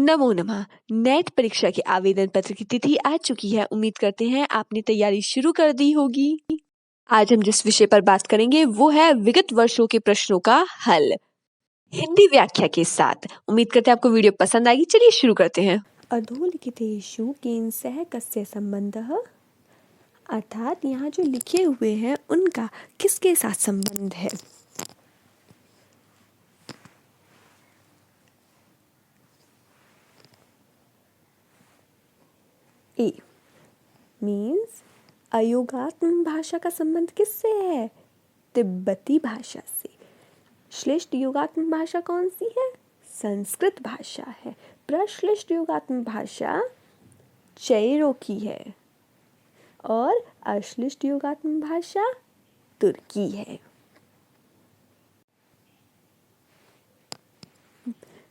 नमो नमः। नेट परीक्षा के आवेदन पत्र की तिथि आ चुकी है। उम्मीद करते हैं आपने तैयारी शुरू कर दी होगी। आज हम जिस विषय पर बात करेंगे वो है विगत वर्षों के प्रश्नों का हल हिंदी व्याख्या के साथ। उम्मीद करते हैं आपको वीडियो पसंद आएगी। चलिए शुरू करते हैं। अधोलिखितेषु केन सह कस्य संबंधः, अर्थात यहाँ जो लिखे हुए हैं उनका किसके साथ संबंध है। ए मीन्स अयोगात्म भाषा का संबंध किससे है, तिब्बती भाषा से। श्लिष्ट योगात्म भाषा कौन सी है, संस्कृत भाषा है। प्रश्लिष्ट योगात्म भाषा चेरो की है और अश्लिष्ट योगात्म भाषा तुर्की है।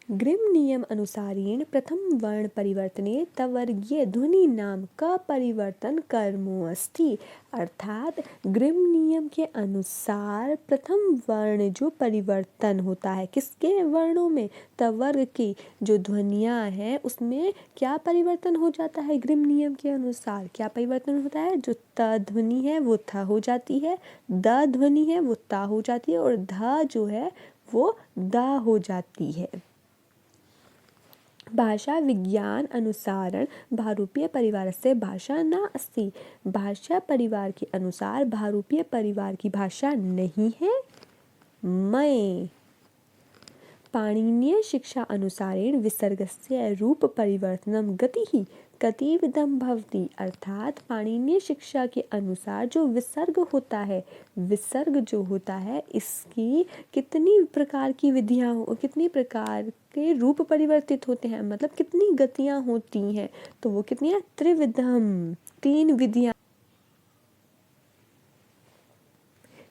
ग्रिम नियम अनुसारेण प्रथम वर्ण परिवर्तने तवर्गीय ध्वनि नाम का परिवर्तन कर्मो अस्ति, अर्थात ग्रिम नियम के अनुसार प्रथम वर्ण जो परिवर्तन होता है किसके वर्णों में, तवर्ग की जो ध्वनियाँ हैं उसमें क्या परिवर्तन हो जाता है। ग्रिम नियम के अनुसार क्या परिवर्तन होता है, जो त ध्वनि है वो थ हो जाती है, द ध्वनि है वो ता हो जाती है और ध जो है वो दा हो जाती है। भाषा विज्ञान अनुसारण भारूपीय परिवार से भाषा न अस्ति, भाषा परिवार के अनुसार भारूपीय परिवार की भाषा नहीं है। मैं पाणिनीय शिक्षा अनुसारेण विसर्गस्य रूप परिवर्तनम गतिः कतिविधम भवति, अर्थात पाणिनीय शिक्षा के अनुसार जो विसर्ग होता है, विसर्ग जो होता है इसकी कितनी प्रकार की विधियाँ, कितनी प्रकार के रूप परिवर्तित होते हैं, मतलब कितनी गतियाँ होती हैं, तो वो कितनी है, त्रिविधम, 3 विधियाँ।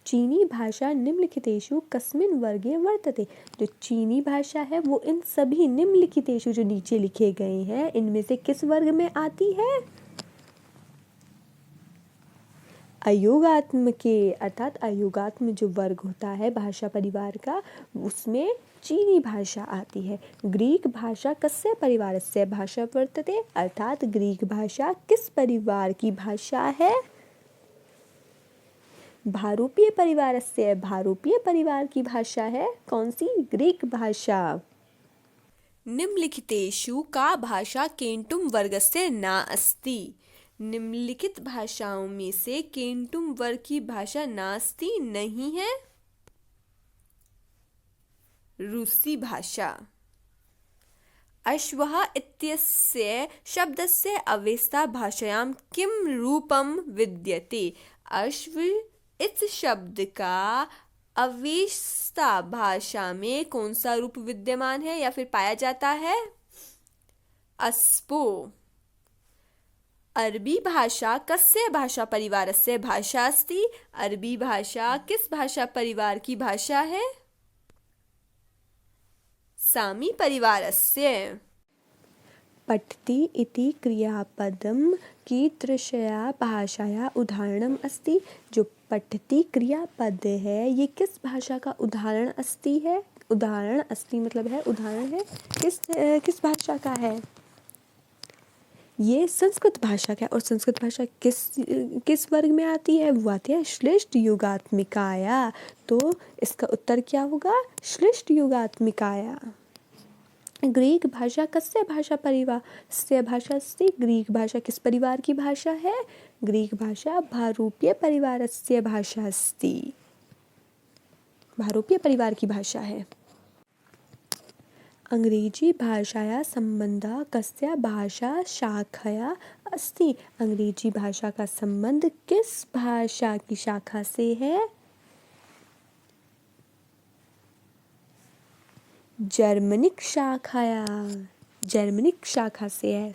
चीनी भाषा निम्नलिखितेषु कस्मिन् वर्गे वर्तते, जो चीनी भाषा है वो इन सभी निम्नलिखितेषु जो नीचे लिखे गए हैं इनमें से किस वर्ग में आती है, अयोगात्म के, अर्थात अयोगात्म जो वर्ग होता है भाषा परिवार का उसमें चीनी भाषा आती है। ग्रीक भाषा कस्य परिवारस्य भाषा वर्तते, अर्थात ग्रीक भाषा किस परिवार की भाषा है, भारूपीय परिवारस्य, भारूपीय परिवार की भाषा है। कौन सी, ग्रीक भाषा। निम्नलिखितेषु का भाषा केंटुम वर्गस्य न अस्ति, निम्नलिखित भाषाओं में से केंटुम वर्ग की भाषा नास्ति नहीं है। रूसी भाषा। अश्वः इत्यस्य शब्दस्य अवेस्ता भाषायां किम रूपम विद्यते, अश्व इस शब्द का अवेस्ता भाषा में कौन सा रूप विद्यमान है या फिर पाया जाता है, अस्पो। अरबी भाषा कस्य भाषा परिवारस्य भाषा अस्ति, अरबी भाषा किस भाषा परिवार की भाषा है, सामी परिवारस्य। पठति इति क्रियापदम कीदृशया भाषाया उदाहरणम अस्ति, जो पठति क्रियापद है ये किस भाषा का उदाहरण अस्ति है, उदाहरण अस्ति मतलब है उदाहरण है, किस भाषा का है, ये संस्कृत भाषा का है। और संस्कृत भाषा किस वर्ग में आती है, वो आती है श्लिष्ट युगात्मिकाया, तो इसका उत्तर क्या होगा, श्लिष्ट युगात्मिकाया। ग्रीक भाषा कस्य भाषा परिवार से भाषा अस्ति, ग्रीक भाषा किस परिवार की भाषा है, ग्रीक भाषा भारूपीय परिवार से भाषा अस्ति, भारूपीय परिवार की भाषा है। अंग्रेजी भाषाया संबंधः कस्य भाषा शाखया अस्ति, अंग्रेजी भाषा का संबंध किस भाषा की शाखा से है, जर्मनिक शाखाया, जर्मनिक शाखा से है।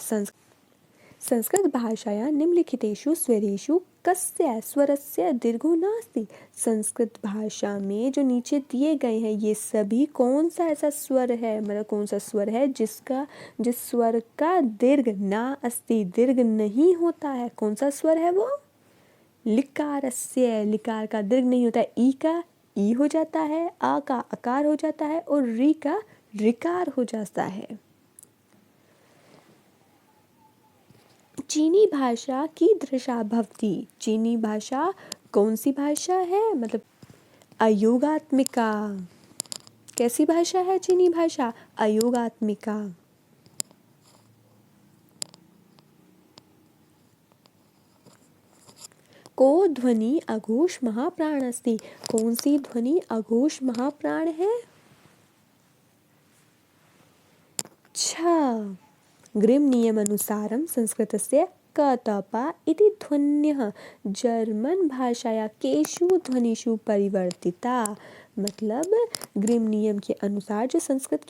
संस्कृत भाषाया निम्नलिखितेषु स्वरेषु कस्य स्वरस्य दीर्घो नास्ति, संस्कृत भाषा में जो नीचे दिए गए हैं ये सभी कौन सा ऐसा स्वर है, मतलब कौन सा स्वर है जिस स्वर का दीर्घ ना अस्ति, दीर्घ नहीं होता है, कौन सा स्वर है वो, लिकारस्य, लिकार का दीर्घ नहीं होता है, ई का ई हो जाता है, आ का अकार हो जाता है और री का रिकार हो जाता है। चीनी भाषा कीदृशा भवति। चीनी भाषा कौन सी भाषा है, मतलब अयोगात्मिका। कैसी भाषा है चीनी भाषा, अयोगात्मिका। को ध्वनि अघोष महाप्राण अस्ति। कौन सी ध्वनि अघोष महाप्राण है, छ। ग्रिम नियमानुसारं संस्कृतस्य कतपा इति ध्वन्यः जर्मन भाषाया केषु ध्वनिषु परिवर्तिता। मतलब ग्रिम नियम के अनुसार जो संस्कृत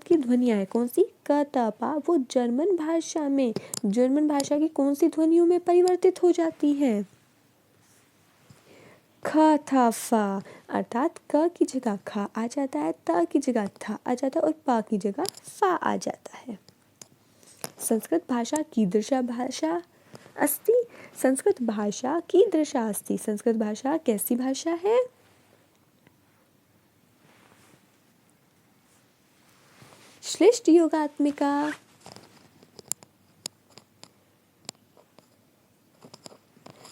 की ध्वनियाँ है कौन सी, कतपा, वो जर्मन भाषा की कौन सी ध्वनियों में परिवर्तित हो जाती हैं, ख था फा, अर्थात क की जगह ख आ जाता है, त की जगह थ आ जाता है और प की जगह फा आ जाता है। संस्कृत भाषा कीदृशा भाषा अस्ति। संस्कृत भाषा कीदृशा अस्ति। संस्कृत भाषा कैसी भाषा है, श्लिष्ट योगात्मिका।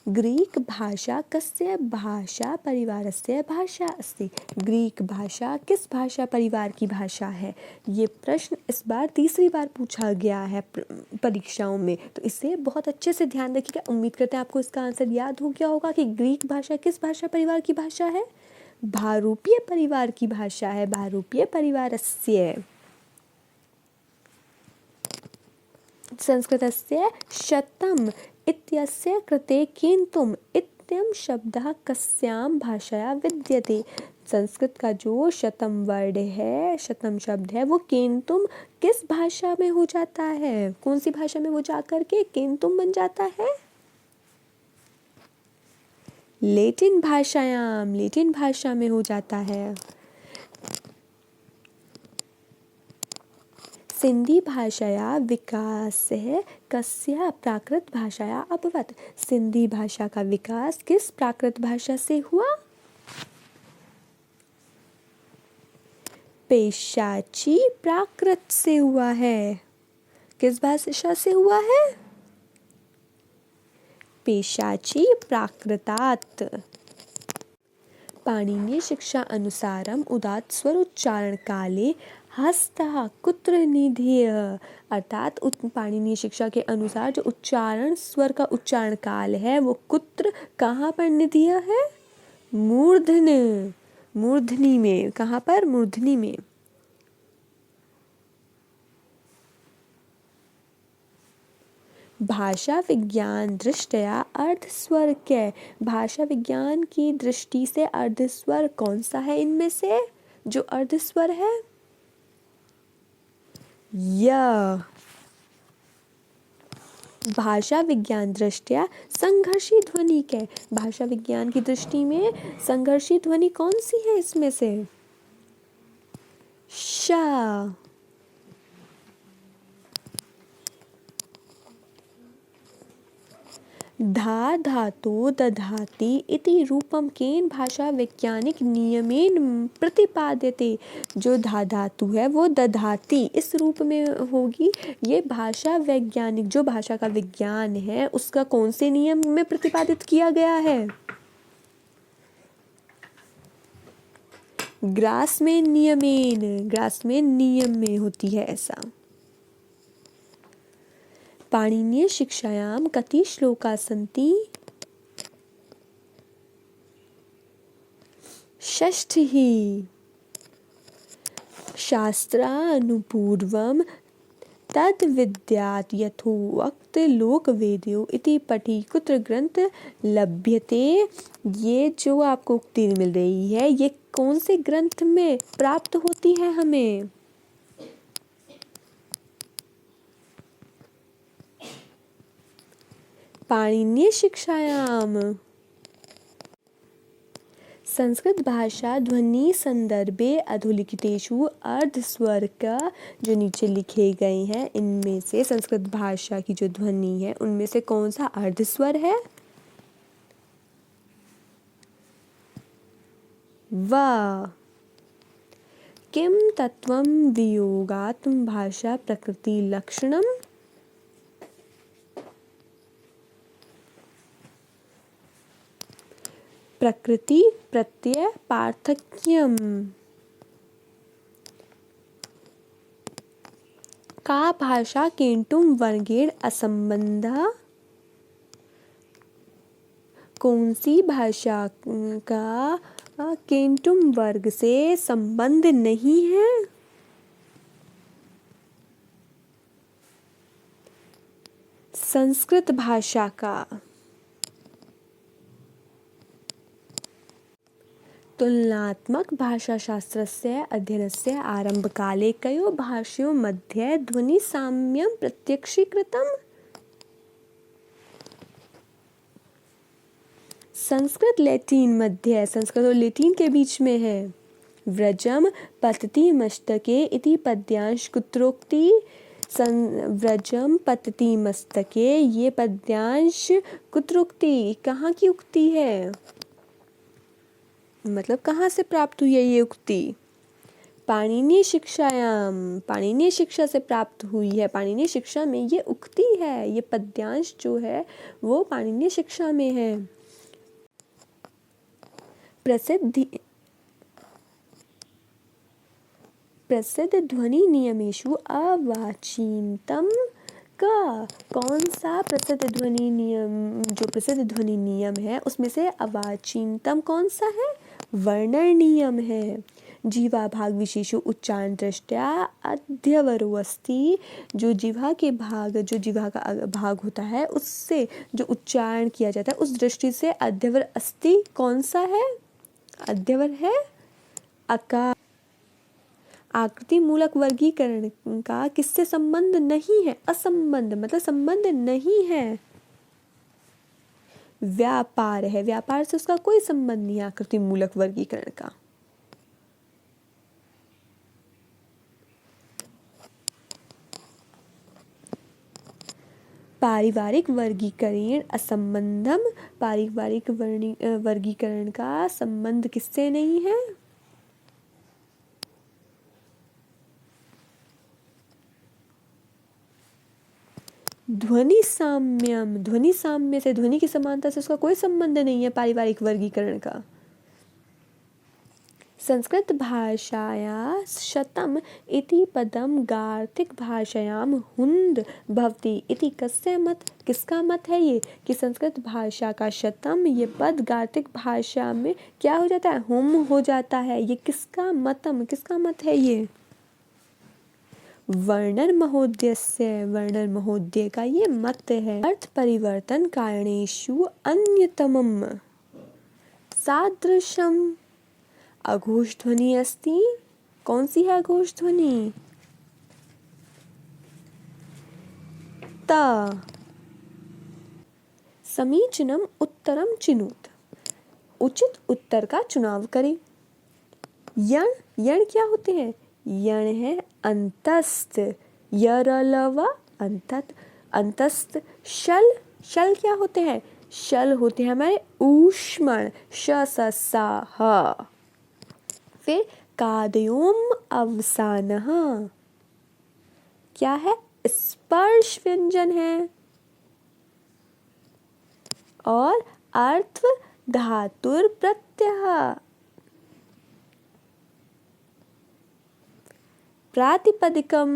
ग्रीक भाषा कस्य भाषा परिवारस्य भाषा अस्ति। ग्रीक भाषा किस भाषा परिवार की भाषा है। ये प्रश्न इस बार तीसरी बार पूछा गया है परीक्षाओं में, तो इसे बहुत अच्छे से ध्यान रखिएगा। उम्मीद करते हैं आपको इसका आंसर याद हो गया होगा कि ग्रीक भाषा किस भाषा परिवार की भाषा है, भारूपीय परिवार की भाषा है, भारूपीय परिवारस्य। संस्कृतस्य शतम् इत्यस्य कृते किन्तुम् इत्यं शब्दः कस्यां भाषायां विद्यते। संस्कृत का जो शतम वर्ड है, शतम शब्द है, वो किन्तुम किस भाषा में हो जाता है, कौन सी भाषा में वो जाकर के किन्तुम बन जाता है, लैटिन भाषायां, लैटिन भाषा में हो जाता है। सिंधी भाषाया विकासः कस्या प्राकृत भाषाया अभवत्। सिंधी भाषा का विकास किस प्राकृत भाषा से हुआ, पेशाची प्राकृत से हुआ है। किस भाषा से हुआ है, पेशाची प्राकृतात्। पाणिनीय शिक्षा अनुसारम उदात्त स्वर उच्चारण काले हस्तः कुत्र निधेयः। अर्थात पाणिनीय शिक्षा के अनुसार जो उच्चारण स्वर का उच्चारण काल है वो कुत्र, कहाँ पर निधेय है, मूर्धन, मूर्धनी में। कहाँ पर, मूर्धनी में। भाषा विज्ञान दृष्टया अर्धस्वर के। भाषा विज्ञान की दृष्टि से अर्धस्वर कौन सा है इनमें से, जो अर्धस्वर है, य। भाषा विज्ञान दृष्टया संघर्षी ध्वनि के। भाषा विज्ञान की दृष्टि में संघर्षी ध्वनि कौन सी है इसमें से, श। धा धातु दधाति इति रूपम केन भाषा वैज्ञानिक नियमेन प्रतिपाद्यते। जो धा धातु है वो दधाति इस रूप में होगी। ये भाषा वैज्ञानिक, जो भाषा का विज्ञान है उसका कौन से नियम में प्रतिपादित किया गया है, ग्रासमेन नियमेन, ग्रासमेन नियम में होती है ऐसा। पाणिनीय शिक्षायां कति श्लोका सन्ति, षष्ठिः। शास्त्रानुपूर्वं तद विद्यात् यथोक्त लोकवेद्यो इति पठि कुत्र ग्रंथ लभ्यते। ये जो आपको उक्ति मिल रही है ये कौन से ग्रंथ में प्राप्त होती है हमें, पाणिनीय शिक्षायाम। संस्कृत भाषा ध्वनि संदर्भे अधोलिखितेषु अर्धस्वर का जो नीचे लिखे गए हैं इनमें से संस्कृत भाषा की जो ध्वनि है उनमें से कौन सा अर्धस्वर है, व। किम तत्वं वियोगात् भाषा प्रकृति लक्षणम। प्रकृति प्रत्यय पार्थक्यम। का भाषा केंटुम वर्गेण असंबंध। कौन सी भाषा का केंटुम वर्ग से संबंध नहीं है। संस्कृत भाषा का। तुलनात्मक भाषाशास्त्रस्य अध्ययनस्य आरम्भकाले कयो भाषयो मध्ये ध्वनिसाम्यं प्रत्यक्षीकृतम्। संस्कृत लैटिन मध्य, संस्कृत और लैटिन के बीच में है। व्रजम पतति मस्तके इति पद्यांश कुत्रोक्ति। व्रजम पतति मस्तके, ये पद्यांश कुत्रोक्ति, कहाँ की उक्ति है, मतलब कहाँ से प्राप्त हुई है ये उक्ति। पाणिनीय शिक्षायाम, पाणिनीय शिक्षा से प्राप्त हुई है। पाणिनीय शिक्षा में ये उक्ति है, ये पद्यांश जो है वो पाणिनीय शिक्षा में है। प्रसिद्ध ध्वनि नियमेषु अवाचीनतम का। कौन सा प्रसिद्ध ध्वनि नियम, जो प्रसिद्ध ध्वनि नियम है उसमें से अवाचीनतम कौन सा है, वर्णन नियम है। जीवा भाग विशेषो उच्चारण दृष्टया अध्यवरो अस्ति। जो जीवा के भाग, जो जीवा का भाग होता है उससे जो उच्चारण किया जाता है उस दृष्टि से अध्यवर अस्ति कौन सा है, अध्यवर है अकार। आकृति मूलक वर्गीकरण का किससे संबंध नहीं है, असंबंध मतलब संबंध नहीं है। व्यापार है, व्यापार से उसका कोई संबंध नहीं है आकृति मूलक वर्गीकरण का। पारिवारिक वर्गीकरण असंबंधम। पारिवारिक वर्गीकरण का संबंध किससे नहीं है। ध्वनि साम्यम, ध्वनि साम्य से, ध्वनि की समानता से उसका कोई संबंध नहीं है पारिवारिक वर्गीकरण का। संस्कृत भाषाया शतम इति पदम गार्थिक भाषायाम हुंद भवति इति कस्य मत। किसका मत है ये कि संस्कृत भाषा का शतम ये पद गार्थिक भाषा में क्या हो जाता है, हुम हो जाता है। ये किसका मतम, किसका मत है ये, वर्णन महोदयस्य, वर्णन महोदय का ये मत है। अर्थ परिवर्तन कारणेषु अन्यतमम सादृशम अघोष ध्वनि अस्ति। कौन सी है अघोष ध्वनि, त। समीचीनम उत्तरम चिनुत, उचित उत्तर का चुनाव करें। यण, यण क्या होते हैं, यण है अंतस्थ, यरलव अंतत, अंतस्थ। शल, शल क्या होते हैं, शल होते हैं हमारे ऊष्मण, श स सा ह। फिर कादयोम अवसानः क्या है, स्पर्श व्यंजन है। और अर्थ धातुर प्रत्यय, प्रातिपदिकम।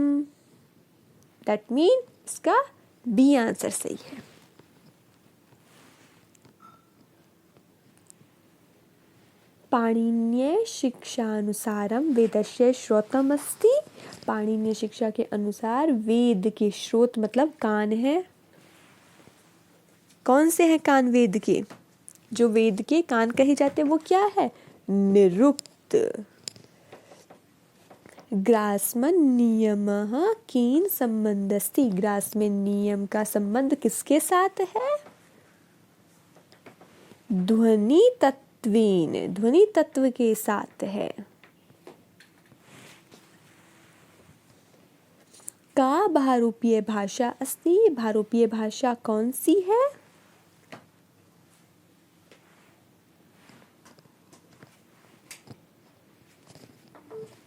दैट मीन इसका बी आंसर सही है। पाणिनीय शिक्षानुसारम वेदस्य श्रोतम अस्ति। पाणिनीय शिक्षा के अनुसार वेद के श्रोत मतलब कान है। कौन से हैं कान वेद के, जो वेद के कान कहे जाते हैं वो क्या है, निरुक्त। ग्रासमन नियमः केन संबंधस्ति। ग्रासमन नियम का संबंध किसके साथ है, ध्वनि तत्वेन, ध्वनि तत्व के साथ है। का भारूपीय भाषा अस्ति। भारूपीय भाषा कौन सी है,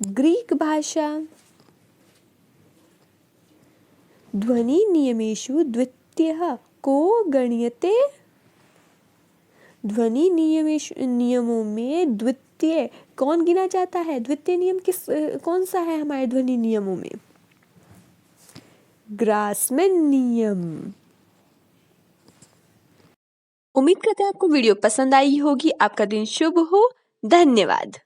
ग्रीक भाषा। ध्वनि नियमेषु द्वितीयः को गण्यते। ध्वनि नियमों में द्वितीय कौन गिना जाता है? द्वितीय नियम कौन सा है हमारे ध्वनि नियमों में? ग्रासमैन नियम। उम्मीद करते हैं आपको वीडियो पसंद आई होगी। आपका दिन शुभ हो। धन्यवाद।